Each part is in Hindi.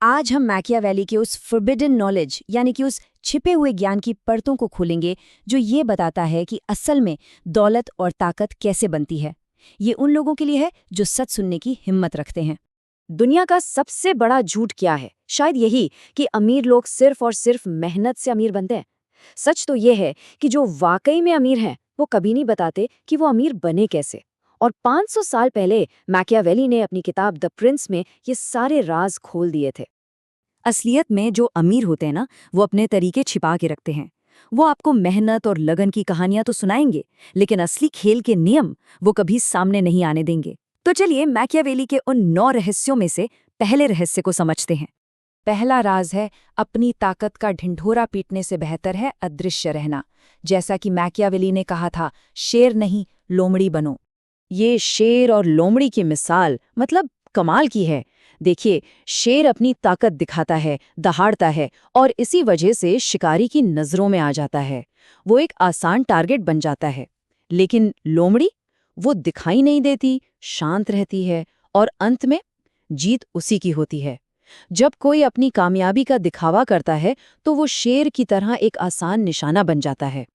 आज हम मैकियावेली के उस फॉरबिडन नॉलेज यानी कि उस छिपे हुए ज्ञान की परतों को खोलेंगे जो ये बताता है कि असल में दौलत और ताकत कैसे बनती है। ये उन लोगों के लिए है जो सच सुनने की हिम्मत रखते हैं। दुनिया का सबसे बड़ा झूठ क्या है? शायद यही कि अमीर लोग सिर्फ और सिर्फ मेहनत से अमीर बनते हैं। सच तो ये है कि जो वाकई में अमीर हैं वो कभी नहीं बताते कि वो अमीर बने कैसे। और 500 साल पहले मैकियावेली ने अपनी किताब द प्रिंस में ये सारे राज खोल दिए थे। असलियत में जो अमीर होते हैं ना, वो अपने तरीके छिपा के रखते हैं। वो आपको मेहनत और लगन की कहानियां तो सुनाएंगे, लेकिन असली खेल के नियम वो कभी सामने नहीं आने देंगे। तो चलिए मैकियावेली के उन 9 रहस्यों में से पहले रहस्य को समझते हैं। पहला राज है, अपनी ताकत का ढिंढोरा पीटने से बेहतर है अदृश्य रहना। जैसा कि मैकियावेली ने कहा था, शेर नहीं लोमड़ी बनो। ये शेर और लोमड़ी की मिसाल मतलब कमाल की है। देखिए, शेर अपनी ताकत दिखाता है, दहाड़ता है और इसी वजह से शिकारी की नजरों में आ जाता है। वो एक आसान टारगेट बन जाता है। लेकिन लोमड़ी, वो दिखाई नहीं देती, शांत रहती है और अंत में जीत उसी की होती है। जब कोई अपनी कामयाबी का दिखावा करता है तो वो शेर की तरह एक आसान निशाना बन जाता है।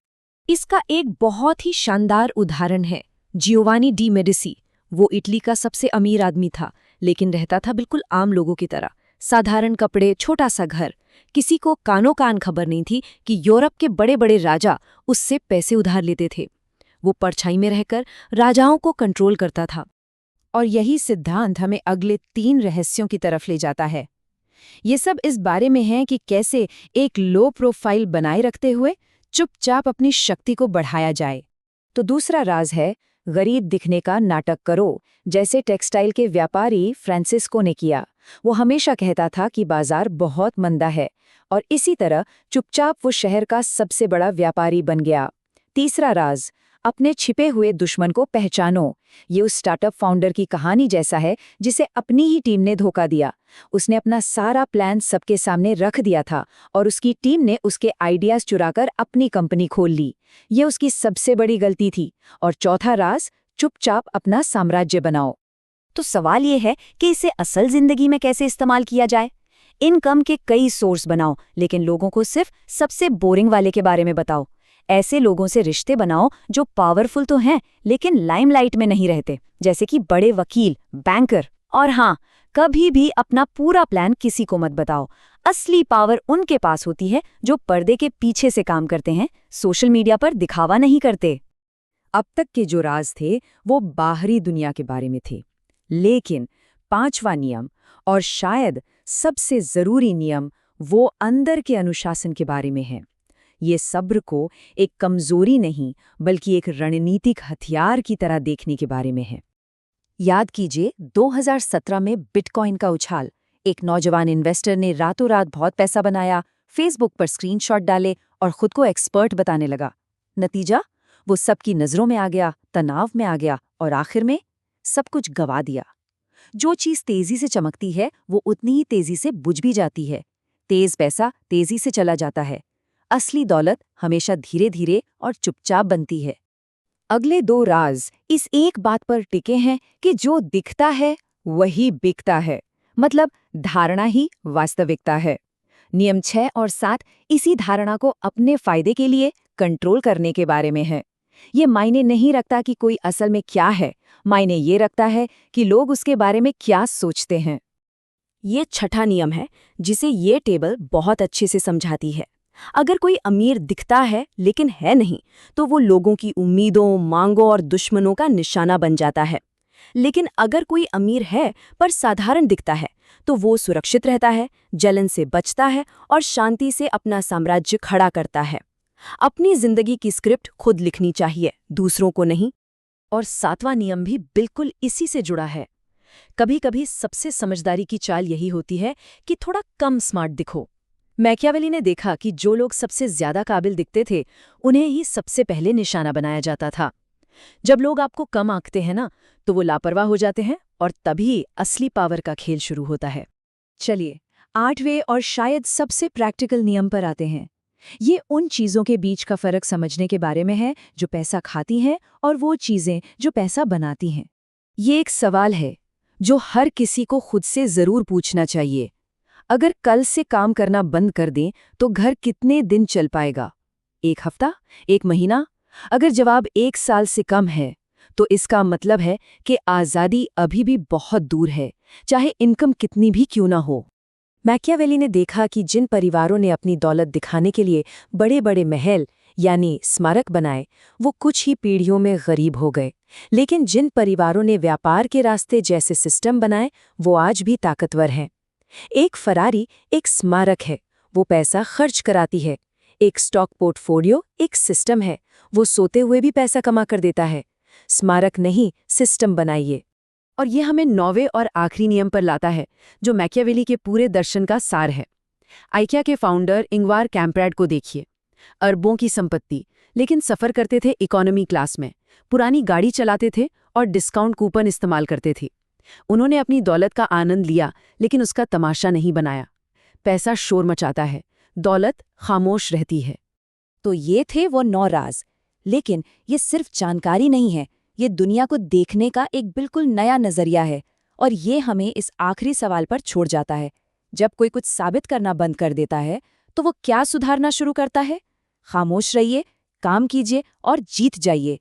इसका एक बहुत ही शानदार उदाहरण है जियोवानी डी मेडिसी। वो इटली का सबसे अमीर आदमी था, लेकिन रहता था बिल्कुल आम लोगों की तरह। साधारण कपड़े, छोटा सा घर। किसी को कानो कान खबर नहीं थी कि यूरोप के बड़े बड़े राजा उससे पैसे उधार लेते थे। वो परछाई में रहकर राजाओं को कंट्रोल करता था। और यही सिद्धांत हमें अगले 3 रहस्यों की तरफ ले जाता है। ये सब इस बारे में है कि कैसे एक लो प्रोफाइल बनाए रखते हुए चुपचाप अपनी शक्ति को बढ़ाया जाए। तो दूसरा राज है, गरीब दिखने का नाटक करो, जैसे टेक्सटाइल के व्यापारी फ्रांसिस्को ने किया। वो हमेशा कहता था कि बाजार बहुत मंदा है, और इसी तरह चुपचाप वो शहर का सबसे बड़ा व्यापारी बन गया। तीसरा राज, अपने छिपे हुए दुश्मन को पहचानो। ये उस स्टार्टअप फाउंडर की कहानी जैसा है जिसे अपनी ही टीम ने धोखा दिया। उसने अपना सारा प्लान सबके सामने रख दिया था और उसकी टीम ने उसके आइडियाज चुराकर अपनी कंपनी खोल ली। ये उसकी सबसे बड़ी गलती थी। और चौथा राज, चुपचाप अपना साम्राज्य बनाओ। तो सवाल ये है कि इसे असल जिंदगी में कैसे इस्तेमाल किया जाए। इनकम के कई सोर्स बनाओ, लेकिन लोगों को सिर्फ सबसे बोरिंग वाले के बारे में बताओ। ऐसे लोगों से रिश्ते बनाओ जो पावरफुल तो हैं, लेकिन लाइमलाइट में नहीं रहते, जैसे कि बड़े वकील, बैंकर। और हाँ, कभी भी अपना पूरा प्लान किसी को मत बताओ। असली पावर उनके पास होती है जो पर्दे के पीछे से काम करते हैं, सोशल मीडिया पर दिखावा नहीं करते। अब तक के जो राज थे वो बाहरी दुनिया के बारे में थे, लेकिन 5वां नियम और शायद सबसे जरूरी नियम वो अंदर के अनुशासन के बारे में है। ये सब्र को एक कमजोरी नहीं बल्कि एक रणनीतिक हथियार की तरह देखने के बारे में है। याद कीजिए 2017 में बिटकॉइन का उछाल। एक नौजवान इन्वेस्टर ने रातों रात बहुत पैसा बनाया, फेसबुक पर स्क्रीनशॉट डाले और खुद को एक्सपर्ट बताने लगा। नतीजा, वो सबकी नजरों में आ गया, तनाव में आ गया और आखिर में सब कुछ गवा दिया। जो चीज तेजी से चमकती है वो उतनी ही तेजी से बुझ भी जाती है। तेज पैसा तेजी से चला जाता है, असली दौलत हमेशा धीरे धीरे और चुपचाप बनती है। अगले 2 राज इस एक बात पर टिके हैं कि जो दिखता है वही बिकता है, मतलब धारणा ही वास्तविकता है। नियम 6 और 7 इसी धारणा को अपने फायदे के लिए कंट्रोल करने के बारे में है। ये मायने नहीं रखता कि कोई असल में क्या है, मायने ये रखता है कि लोग उसके बारे में क्या सोचते हैं। ये छठा नियम है जिसे ये टेबल बहुत अच्छे से समझाती है। अगर कोई अमीर दिखता है लेकिन है नहीं, तो वो लोगों की उम्मीदों, मांगों और दुश्मनों का निशाना बन जाता है। लेकिन अगर कोई अमीर है पर साधारण दिखता है, तो वो सुरक्षित रहता है, जलन से बचता है और शांति से अपना साम्राज्य खड़ा करता है। अपनी जिंदगी की स्क्रिप्ट खुद लिखनी चाहिए, दूसरों को नहीं। और 7वां नियम भी बिल्कुल इसी से जुड़ा है। कभी कभी सबसे समझदारी की चाल यही होती है कि थोड़ा कम स्मार्ट दिखो। मैकियावेली ने देखा कि जो लोग सबसे ज्यादा काबिल दिखते थे उन्हें ही सबसे पहले निशाना बनाया जाता था। जब लोग आपको कम आंकते हैं ना, तो वो लापरवाह हो जाते हैं और तभी असली पावर का खेल शुरू होता है। चलिए 8वें और शायद सबसे प्रैक्टिकल नियम पर आते हैं। ये उन चीज़ों के बीच का फर्क समझने के बारे में है जो पैसा खाती हैं और वो चीज़ें जो पैसा बनाती हैं। ये एक सवाल है जो हर किसी को खुद से ज़रूर पूछना चाहिए। अगर कल से काम करना बंद कर दें तो घर कितने दिन चल पाएगा? 1 हफ्ता? 1 महीना? अगर जवाब 1 साल से कम है तो इसका मतलब है कि आज़ादी अभी भी बहुत दूर है, चाहे इनकम कितनी भी क्यों ना हो। मैकियावेली ने देखा कि जिन परिवारों ने अपनी दौलत दिखाने के लिए बड़े-बड़े महल यानी स्मारक बनाए, वो कुछ ही पीढ़ियों में गरीब हो गए। लेकिन जिन परिवारों ने व्यापार के रास्ते जैसे सिस्टम बनाए, वो आज भी ताकतवर हैं। एक फरारी एक स्मारक है, वो पैसा खर्च कराती है। एक स्टॉक पोर्टफोलियो एक सिस्टम है, वो सोते हुए भी पैसा कमा कर देता है। स्मारक नहीं, सिस्टम बनाइए। और ये हमें 9वें और आखिरी नियम पर लाता है, जो मैकियावेली के पूरे दर्शन का सार है। आइकिया के फाउंडर इंगवार कैम्प्राड को देखिए। अरबों की संपत्ति, लेकिन सफ़र करते थे इकोनॉमी क्लास में, पुरानी गाड़ी चलाते थे और डिस्काउंट कूपन इस्तेमाल करते थे। उन्होंने अपनी दौलत का आनंद लिया, लेकिन उसका तमाशा नहीं बनाया। पैसा शोर मचाता है, दौलत खामोश रहती है। तो ये थे वो 9 राज। लेकिन ये सिर्फ जानकारी नहीं है, ये दुनिया को देखने का एक बिल्कुल नया नजरिया है। और ये हमें इस आखिरी सवाल पर छोड़ जाता है, जब कोई कुछ साबित करना बंद कर देता है तो वो क्या सुधारना शुरू करता है? खामोश रहिए, काम कीजिए और जीत जाइए।